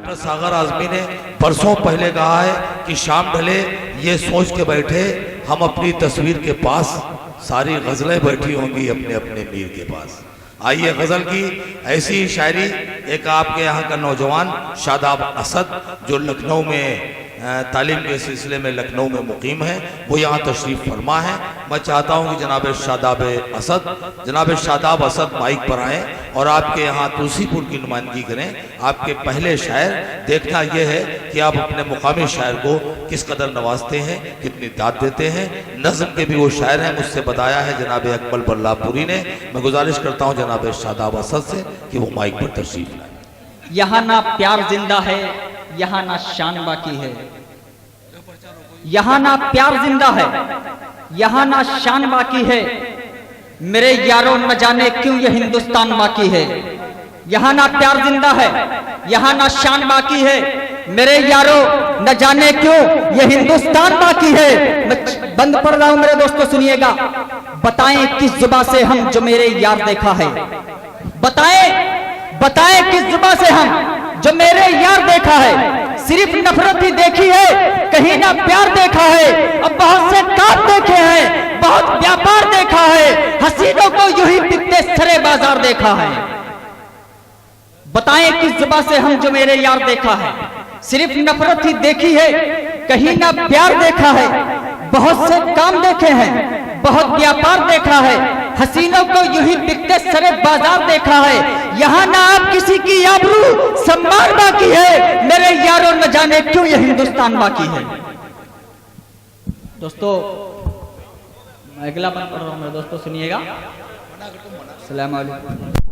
Doctor सागर आजमी ने बरसों पहले कहा है कि शाम ढले ये सोच के बैठे हम अपनी तस्वीर के पास, सारी गज़लें बैठी होंगी अपने अपने मीर के पास। आइए गज़ल की ऐसी शायरी एक आपके यहाँ का नौजवान शादाब असद, जो लखनऊ में तालीम के सिलसिले में लखनऊ में मुकीम है, वो यहाँ तशरीफ़ फरमा है। मैं चाहता हूँ कि जनाब शादाब असद माइक पर आएँ और आपके यहाँ तुलसीपुर की नुमाइंदगी करें। आपके पहले शायर, देखना यह है कि आप अपने मुकामी शायर को किस कदर नवाजते हैं, कितनी दाद देते हैं। नज़्म के भी वो शायर हैं, मुझसे बताया है जनाब अकमल बल्लापुरी ने। मैं गुजारिश करता हूँ जनाब शादाब असद से कि वो माइक पर तशरीफ़ लाएँ। यहाँ ना प्यार जिंदा है, यहाँ ना शान बाकी है। यहाँ ना प्यार जिंदा है, यहाँ ना शान बाकी है। मेरे यारों न जाने क्यों ये हिंदुस्तान बाकी है। यहाँ ना प्यार जिंदा है, यहाँ ना शान बाकी है। मेरे यारों न जाने क्यों ये हिंदुस्तान बाकी है। मैं बंद पढ़ रहा हूं मेरे दोस्तों, सुनिएगा। बताएं किस जुबान से हम जो मेरे यार देखा है। बताएं किस जुबान से हम जो मेरे यार देखा है। सिर्फ नफरत ही देखी है, कहीं ना प्यार देखा है। अब बहुत से काम देखे हैं, बहुत व्यापार देखा है। हसीनों को यूं ही बिकते सरे बाजार देखा है। बताएं किस जुबान से हम जो मेरे यार देखा है। सिर्फ नफरत ही देखी है, कहीं ना प्यार देखा है। बहुत से काम देखे हैं, बहुत व्यापार देखा है। हसीनों को यूं ही बिकते सरे बाजार देखा है। यहाँ ना आप किसी की आबरू सम्मान बाकी है। मेरे यारों न जाने क्यों ये हिंदुस्तान बाकी है। दोस्तों मैं अगला बंद कर रहा हूं मेरे दोस्तों, सुनिएगा। अस्सलाम वालेकुम।